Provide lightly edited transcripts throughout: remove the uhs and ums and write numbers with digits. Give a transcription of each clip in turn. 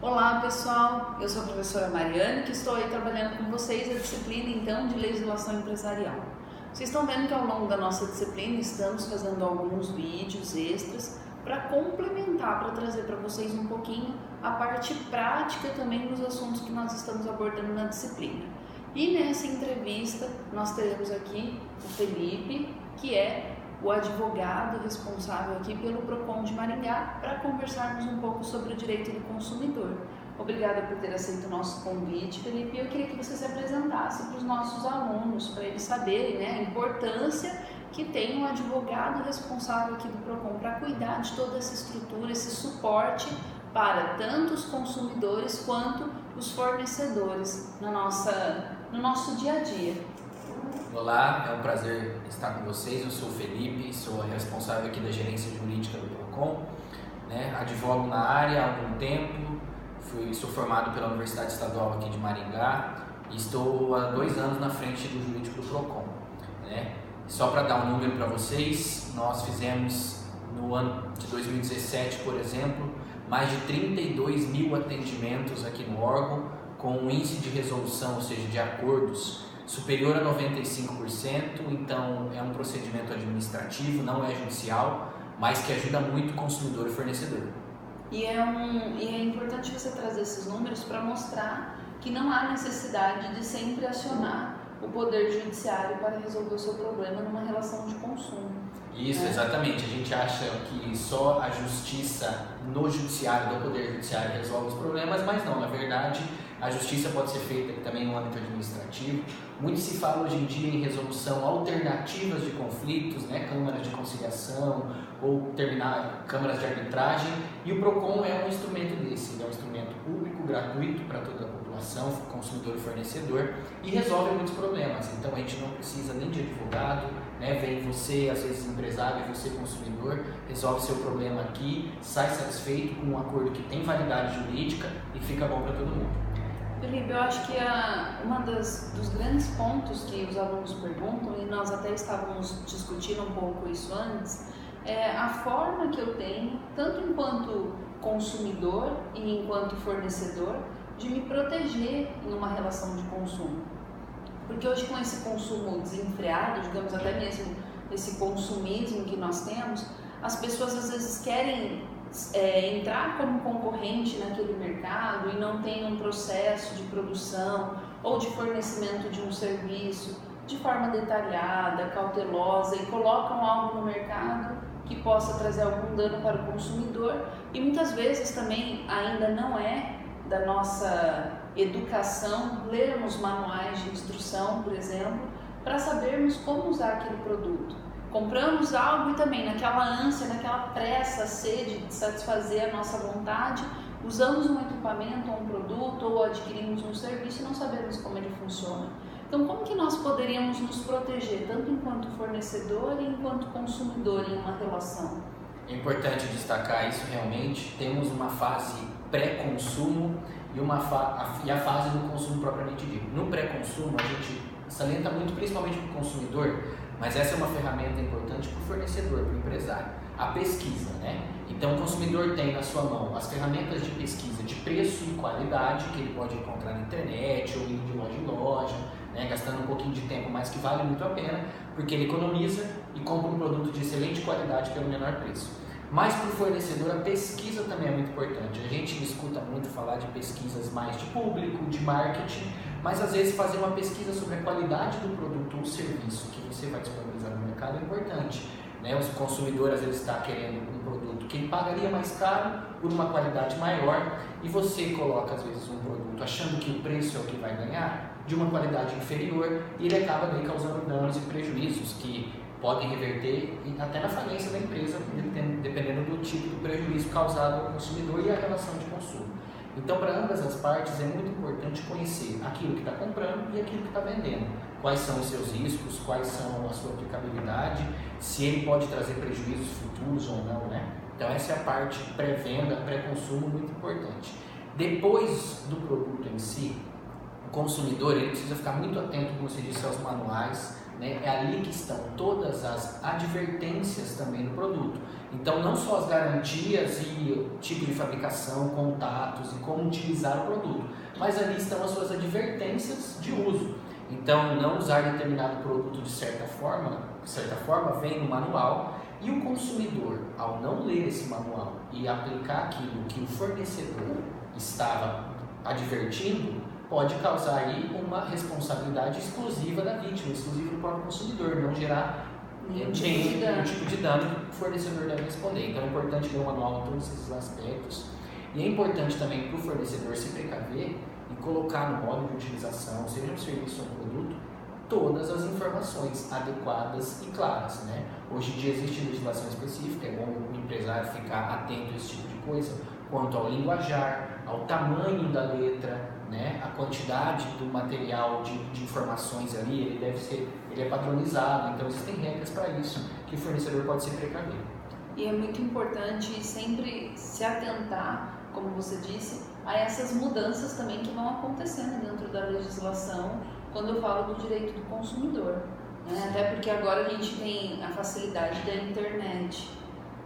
Olá pessoal, eu sou a professora Mariane, que estou aí trabalhando com vocês a disciplina então de legislação empresarial. Vocês estão vendo que ao longo da nossa disciplina estamos fazendo alguns vídeos extras para complementar, para trazer para vocês um pouquinho a parte prática também dos assuntos que nós estamos abordando na disciplina. E nessa entrevista nós teremos aqui o Felipe, que é o advogado responsável aqui pelo PROCON de Maringá, para conversarmos um pouco sobre o direito do consumidor. Obrigada por ter aceito o nosso convite, Felipe. Eu queria que você se apresentasse para os nossos alunos, para eles saberem, a importância que tem um advogado responsável aqui do PROCON para cuidar de toda essa estrutura, esse suporte para tanto os consumidores quanto os fornecedores no nosso dia a dia. Olá, é um prazer estar com vocês. Eu sou o Felipe, sou responsável aqui da gerência jurídica do PROCON, advogo na área há algum tempo, sou formado pela Universidade Estadual aqui de Maringá e estou há 2 anos na frente do jurídico do PROCON. Só para dar um número para vocês, nós fizemos no ano de 2017, por exemplo, mais de 32 mil atendimentos aqui no órgão, com um índice de resolução, ou seja, de acordos, superior a 95%, então é um procedimento administrativo, não é judicial, mas que ajuda muito o consumidor e fornecedor. E é importante você trazer esses números para mostrar que não há necessidade de sempre acionar o Poder Judiciário para resolver o seu problema numa relação de consumo. Isso, exatamente. A gente acha que só a justiça no judiciário, do Poder Judiciário, resolve os problemas, mas não, na verdade, a justiça pode ser feita também no âmbito administrativo. Muito se fala hoje em dia em resolução alternativas de conflitos, câmaras de conciliação ou câmaras de arbitragem, e o PROCON é um instrumento desse. Ele é um instrumento público, gratuito para toda a população, consumidor e fornecedor, e resolve muitos problemas. Então a gente não precisa nem de advogado, vem você, às vezes empresário, e você consumidor, resolve seu problema aqui, sai satisfeito com um acordo que tem validade jurídica e fica bom para todo mundo. Felipe, eu acho que dos grandes pontos que os alunos perguntam, e nós até estávamos discutindo um pouco isso antes, é a forma que eu tenho, tanto enquanto consumidor e enquanto fornecedor, de me proteger em uma relação de consumo. Porque hoje, com esse consumo desenfreado, digamos até mesmo esse consumismo que nós temos, as pessoas às vezes querem entrar como concorrente naquele mercado e não tem um processo de produção ou de fornecimento de um serviço de forma detalhada, cautelosa, e colocam algo no mercado que possa trazer algum dano para o consumidor, e muitas vezes também ainda não é da nossa educação lermos manuais de instrução, por exemplo, para sabermos como usar aquele produto. Compramos algo e também naquela ânsia, naquela pressa, sede de satisfazer a nossa vontade, usamos um equipamento ou um produto ou adquirimos um serviço e não sabemos como ele funciona. Então, como que nós poderíamos nos proteger, tanto enquanto fornecedor e enquanto consumidor em uma relação? É importante destacar isso realmente. Temos uma fase pré-consumo e a fase do consumo propriamente dito. No pré-consumo, a gente salienta muito, principalmente para o consumidor, mas essa é uma ferramenta importante para o fornecedor, para o empresário. A pesquisa, Então o consumidor tem na sua mão as ferramentas de pesquisa de preço e qualidade, que ele pode encontrar na internet ou indo de loja em loja, gastando um pouquinho de tempo, mas que vale muito a pena, porque ele economiza e compra um produto de excelente qualidade pelo menor preço. Mas para o fornecedor, a pesquisa também é muito importante. A gente escuta muito falar de pesquisas mais de público, de marketing, mas às vezes fazer uma pesquisa sobre a qualidade do produto ou serviço que você vai disponibilizar no mercado é importante. O consumidor às vezes está querendo um produto que ele pagaria mais caro por uma qualidade maior, e você coloca às vezes um produto achando que o preço é o que vai ganhar, de uma qualidade inferior, e ele acaba causando danos e prejuízos que podem reverter até na falência da empresa, dependendo do tipo de prejuízo causado ao consumidor e à relação de consumo. Então, para ambas as partes, é muito importante conhecer aquilo que está comprando e aquilo que está vendendo. Quais são os seus riscos, quais são a sua aplicabilidade, se ele pode trazer prejuízos futuros ou não, Então, essa é a parte pré-venda, pré-consumo muito importante. Depois do produto em si, o consumidor ele precisa ficar muito atento, como você disse, aos manuais, né? É ali que estão todas as advertências também do produto. Então, não só as garantias e tipo de fabricação, contatos e como utilizar o produto, mas ali estão as suas advertências de uso. Então, não usar determinado produto de certa forma vem no manual, e o consumidor, ao não ler esse manual e aplicar aquilo que o fornecedor estava advertindo, pode causar aí uma responsabilidade exclusiva da vítima, exclusiva do próprio consumidor, não gerar nenhum tipo de dano que o fornecedor deve responder. Então é importante ler o manual em todos esses aspectos, e é importante também para o fornecedor se precaver e colocar no modo de utilização, seja um serviço ou um produto, todas as informações adequadas e claras, né? Hoje em dia existe legislação específica, é bom o empresário ficar atento a esse tipo de coisa, quanto ao linguajar, ao tamanho da letra, né? A quantidade do material de informações ali, ele é padronizado, então existem regras para isso, que o fornecedor pode se precaver. E é muito importante sempre se atentar, como você disse, a essas mudanças também que vão acontecendo dentro da legislação, quando eu falo do direito do consumidor, né? Até porque agora a gente tem a facilidade da internet,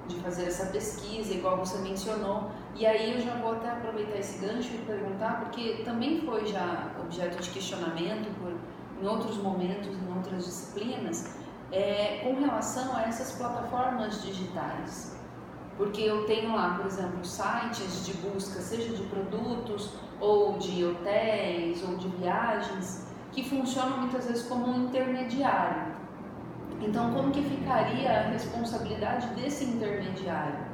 de fazer essa pesquisa, igual você mencionou, e aí eu já vou até aproveitar esse gancho e perguntar, porque também foi já objeto de questionamento em outros momentos, em outras disciplinas, com relação a essas plataformas digitais. Porque eu tenho lá, por exemplo, sites de busca, seja de produtos, ou de hotéis, ou de viagens, que funcionam muitas vezes como um intermediário. Então, como que ficaria a responsabilidade desse intermediário?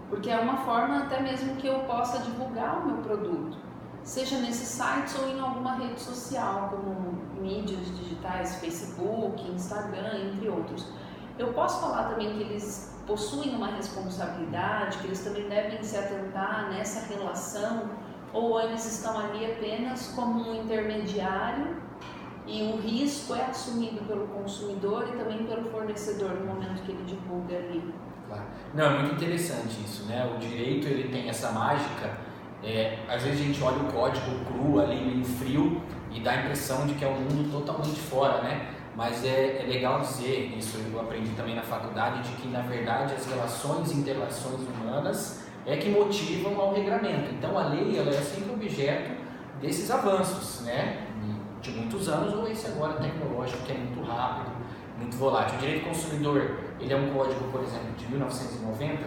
Porque é uma forma até mesmo que eu possa divulgar o meu produto, seja nesses sites ou em alguma rede social, como mídias digitais, Facebook, Instagram, entre outros. Eu posso falar também que eles possuem uma responsabilidade, que eles também devem se atentar nessa relação, ou eles estão ali apenas como um intermediário e o risco é assumido pelo consumidor e também pelo fornecedor no momento que ele divulga ali? Claro. Não, é muito interessante isso, né? O direito, ele tem essa mágica, às vezes a gente olha o código cru ali, meio frio, e dá a impressão de que é um mundo totalmente fora, né? Mas é legal dizer, isso eu aprendi também na faculdade, de que na verdade as relações e interações humanas é que motivam ao regramento. Então a lei, ela é sempre objeto desses avanços, né? De muitos anos, ou esse agora tecnológico, que é muito rápido, muito volátil. O direito do consumidor, ele é um código, por exemplo, de 1990,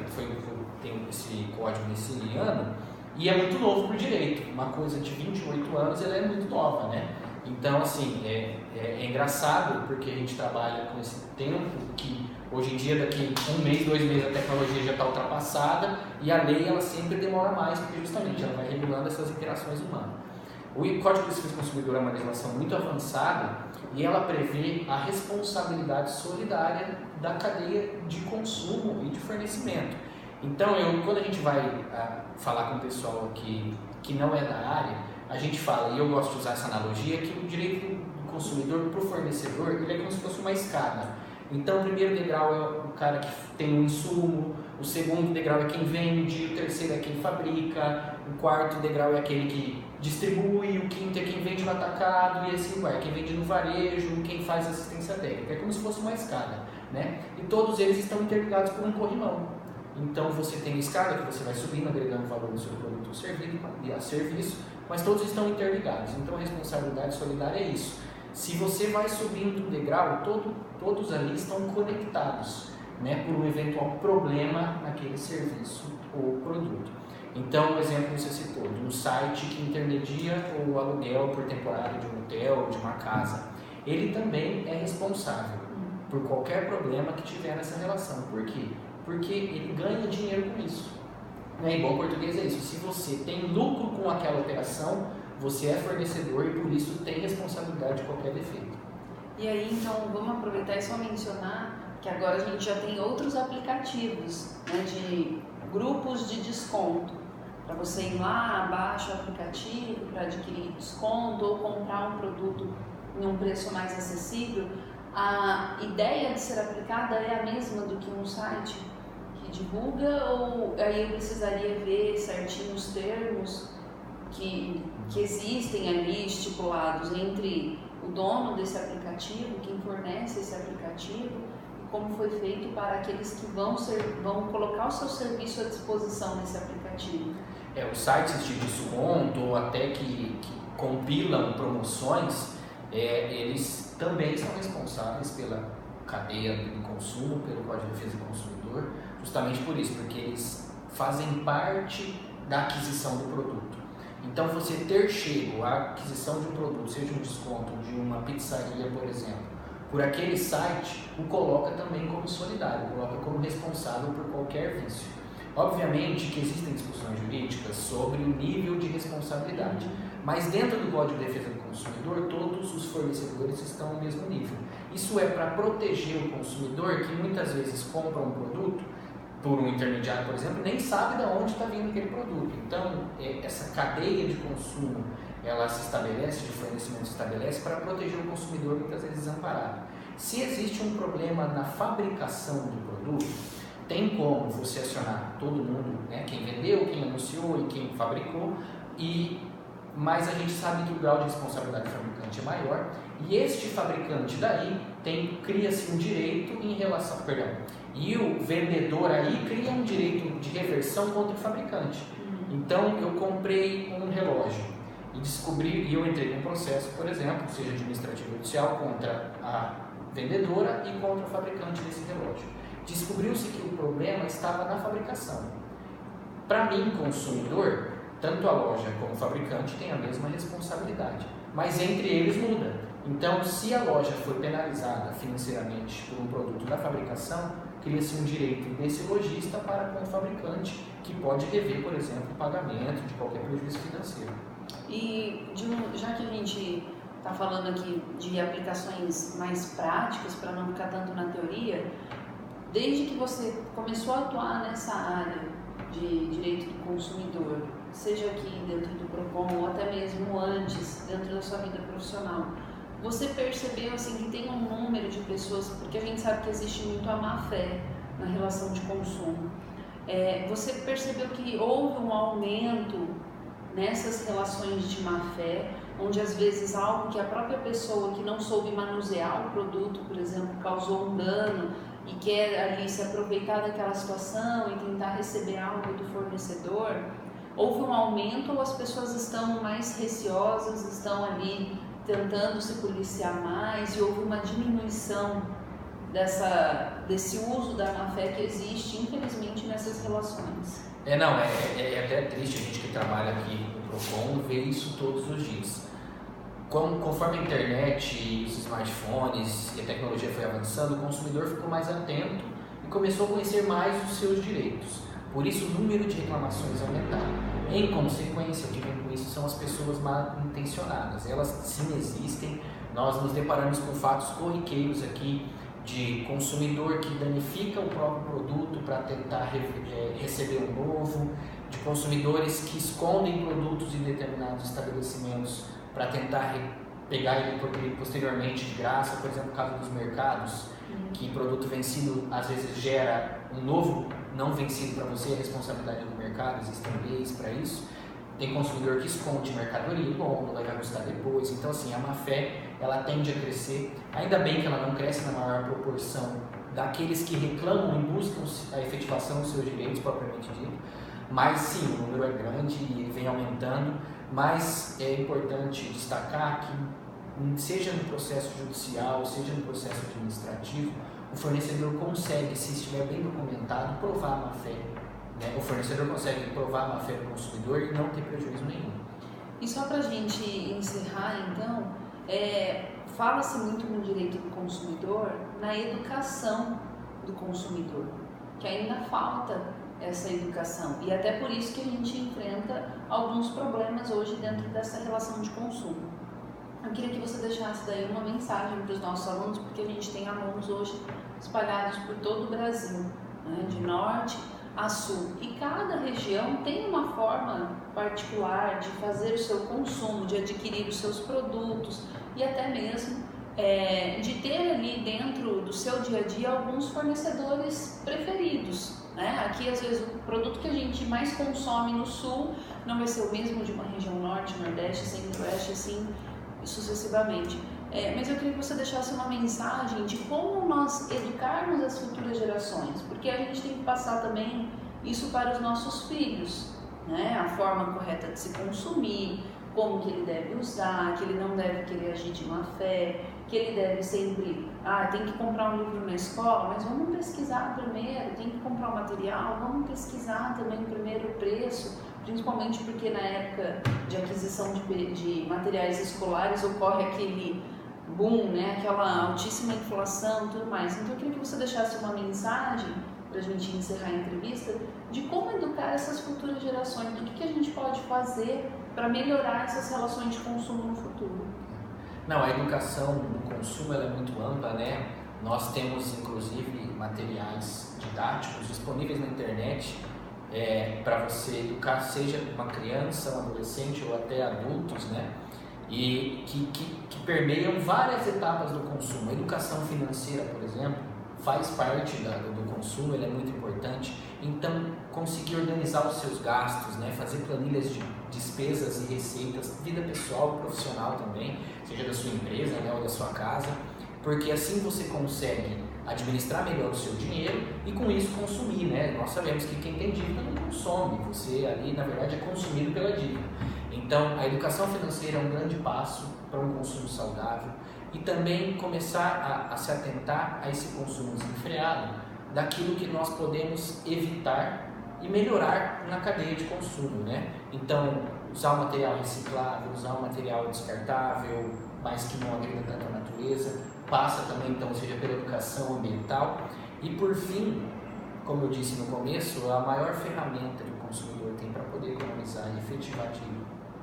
tem esse código nesse ano, e é muito novo para o direito. Uma coisa de 28 anos, ela é muito nova, né? Então, assim, é engraçado, porque a gente trabalha com esse tempo que, hoje em dia, daqui 1 mês, 2 meses, a tecnologia já está ultrapassada, e a lei, ela sempre demora mais, porque justamente ela vai regulando essas interações humanas. O Código de Defesa do Consumidor é uma legislação muito avançada e ela prevê a responsabilidade solidária da cadeia de consumo e de fornecimento. Então, quando a gente vai falar com o pessoal que não é da área, a gente fala, e eu gosto de usar essa analogia, que o direito do consumidor para o fornecedor, ele é como se fosse uma escada. Então, o primeiro degrau é o cara que tem o insumo, o segundo degrau é quem vende, o terceiro é quem fabrica, o quarto degrau é aquele que distribui, o quinto é quem vende no atacado, e assim vai, quem vende no varejo, quem faz assistência técnica. É como se fosse uma escada, né? E todos eles estão interligados por um corrimão. Então, você tem a escada que você vai subindo, agregando valor no seu produto ou serviço, mas todos estão interligados. Então, a responsabilidade solidária é isso. Se você vai subindo um degrau, todos ali estão conectados, né, por um eventual problema naquele serviço ou produto. Então, o exemplo que você citou, de um site que intermedia o aluguel por temporada de um hotel ou de uma casa, ele também é responsável por qualquer problema que tiver nessa relação. Por quê? Porque ele ganha dinheiro com isso. Em bom português é isso. Se você tem lucro com aquela operação, você é fornecedor e por isso tem responsabilidade de qualquer defeito. E aí, então, vamos aproveitar e só mencionar que agora a gente já tem outros aplicativos, né, de grupos de desconto, para você ir lá, baixa o aplicativo para adquirir desconto ou comprar um produto em um preço mais acessível. A ideia de ser aplicada é a mesma do que um site que divulga, ou aí eu precisaria ver certinho os termos que existem ali estipulados entre o dono desse aplicativo, quem fornece esse aplicativo, e como foi feito para aqueles que vão colocar o seu serviço à disposição nesse aplicativo. Os sites de desconto ou até que compilam promoções, eles também são responsáveis pela cadeia do consumo, pelo Código de Defesa do Consumidor, justamente por isso, porque eles fazem parte da aquisição do produto. Então, você ter chego à aquisição de um produto, seja um desconto de uma pizzaria, por exemplo, por aquele site, o coloca também como solidário, coloca como responsável por qualquer vício. Obviamente que existem discussões jurídicas sobre o nível de responsabilidade, mas dentro do Código de Defesa do Consumidor, todos os fornecedores estão ao mesmo nível. Isso é para proteger o consumidor que muitas vezes compra um produto por um intermediário, por exemplo, nem sabe de onde está vindo aquele produto. Então, essa cadeia de consumo, ela se estabelece, de fornecimento se estabelece para proteger o consumidor muitas vezes desamparado. Se existe um problema na fabricação do produto, tem como você acionar todo mundo, né, quem vendeu, quem anunciou e quem fabricou, mas a gente sabe que o grau de responsabilidade do fabricante é maior, e este fabricante daí cria-se um direito em relação, e o vendedor aí cria um direito de reversão contra o fabricante. Então eu comprei um relógio e eu entrei com um processo, por exemplo, seja administrativo ou judicial, contra a vendedora e contra o fabricante desse relógio. Descobriu-se que o problema estava na fabricação. Para mim, consumidor, tanto a loja como o fabricante têm a mesma responsabilidade, mas entre eles muda. Então, se a loja foi penalizada financeiramente por um produto da fabricação, cria-se um direito desse lojista para com o fabricante, que pode rever, por exemplo, o pagamento de qualquer prejuízo financeiro. E já que a gente está falando aqui de aplicações mais práticas, para não ficar tanto na teoria, desde que você começou a atuar nessa área de direito do consumidor, seja aqui dentro do PROCON ou até mesmo antes, dentro da sua vida profissional, você percebeu assim, que tem um número de pessoas, porque a gente sabe que existe muito a má-fé na relação de consumo, você percebeu que houve um aumento nessas relações de má-fé, onde às vezes algo que a própria pessoa que não soube manusear o produto, por exemplo, causou um dano e quer ali se aproveitar daquela situação e tentar receber algo do fornecedor, houve um aumento ou as pessoas estão mais receosas, estão ali tentando se policiar mais e houve uma diminuição desse uso da má-fé que existe, infelizmente, nessas relações? É até triste a gente que trabalha aqui no PROCON ver isso todos os dias. Conforme a internet, os smartphones e a tecnologia foi avançando, o consumidor ficou mais atento e começou a conhecer mais os seus direitos. Por isso, o número de reclamações aumentaram. Em consequência, o que vem com isso são as pessoas mal intencionadas. Elas sim existem. Nós nos deparamos com fatos corriqueiros aqui de consumidor que danifica o próprio produto para tentar receber um novo, de consumidores que escondem produtos em determinados estabelecimentos para tentar pegar ele posteriormente de graça. Por exemplo, no caso dos mercados, que produto vencido às vezes gera um novo não vencido para você, a responsabilidade do mercado, existem leis para isso. Tem consumidor que esconde mercadoria, bom, vai buscar depois. Então, assim, a má-fé, ela tende a crescer. Ainda bem que ela não cresce na maior proporção daqueles que reclamam e buscam a efetivação dos seus direitos, propriamente dito. Mas, sim, o número é grande e vem aumentando. Mas é importante destacar que, seja no processo judicial, seja no processo administrativo, o fornecedor consegue, se estiver bem documentado, provar a má-fé. O fornecedor consegue provar a má-fé do consumidor e não ter prejuízo nenhum. E só para a gente encerrar, então, fala-se muito no direito do consumidor, na educação do consumidor, que ainda falta essa educação. E até por isso que a gente enfrenta alguns problemas hoje dentro dessa relação de consumo. Eu queria que você deixasse daí uma mensagem para os nossos alunos, porque a gente tem alunos hoje espalhados por todo o Brasil, né, de norte a sul. E cada região tem uma forma particular de fazer o seu consumo, de adquirir os seus produtos e até mesmo de ter ali dentro do seu dia a dia alguns fornecedores preferidos. Aqui, às vezes, o produto que a gente mais consome no sul não vai ser o mesmo de uma região norte, nordeste, centro-oeste, assim sucessivamente. Mas eu queria que você deixasse uma mensagem de como nós educarmos as futuras gerações, porque a gente tem que passar também isso para os nossos filhos, né? A forma correta de se consumir, como que ele deve usar, que ele não deve querer agir de má fé, que ele deve sempre, tem que comprar um livro na escola, mas vamos pesquisar primeiro, tem que comprar o material, vamos pesquisar também primeiro o preço, principalmente porque na época de aquisição de materiais escolares ocorre aquele boom, né? Aquela altíssima inflação e tudo mais. Então eu queria que você deixasse uma mensagem para a gente encerrar a entrevista de como educar essas futuras gerações, do que a gente pode fazer para melhorar essas relações de consumo no futuro. Não, a educação do consumo ela é muito ampla, né? Nós temos inclusive materiais didáticos disponíveis na internet para você educar, seja uma criança, um adolescente ou até adultos, né? E que permeiam várias etapas do consumo. A educação financeira, por exemplo, faz parte do consumo, ele é muito importante. Então, conseguir organizar os seus gastos, né? Fazer planilhas de despesas e receitas, vida pessoal, profissional também, seja da sua empresa, né? Ou da sua casa, porque assim você consegue administrar melhor o seu dinheiro e com isso consumir, né? Nós sabemos que quem tem dívida não consome, você ali na verdade é consumido pela dívida. Então a educação financeira é um grande passo para um consumo saudável e também começar a se atentar a esse consumo desenfreado daquilo que nós podemos evitar e melhorar na cadeia de consumo, né? Então usar o material reciclável, usar o material descartável, mas que não agrida tanto a natureza, passa também, então, seja pela educação ambiental. E por fim, como eu disse no começo, a maior ferramenta que o consumidor tem para poder economizar e efetivar de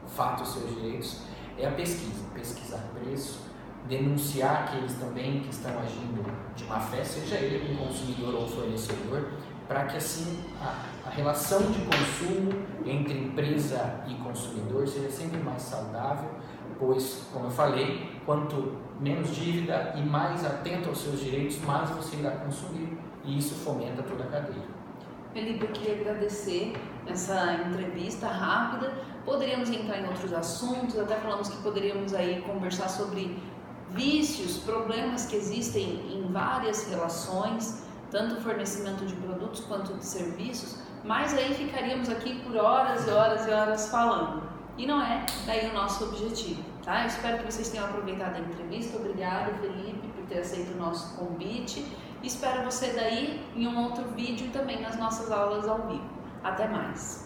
fato os seus direitos é a pesquisa. Pesquisar preço, denunciar aqueles também que estão agindo de má fé, seja ele um consumidor ou fornecedor, para que assim a relação de consumo entre empresa e consumidor seja sempre mais saudável, pois, como eu falei, quanto menos dívida e mais atento aos seus direitos, mais você irá consumir, e isso fomenta toda a cadeia. Felipe, eu queria agradecer essa entrevista rápida. Poderíamos entrar em outros assuntos, até falamos que poderíamos aí conversar sobre vícios, problemas que existem em várias relações, tanto fornecimento de produtos quanto de serviços, mas aí ficaríamos aqui por horas e horas e horas falando. E não é daí o nosso objetivo, tá? Eu espero que vocês tenham aproveitado a entrevista. Obrigada, Felipe, por ter aceito o nosso convite. Espero você daí em um outro vídeo e também nas nossas aulas ao vivo. Até mais!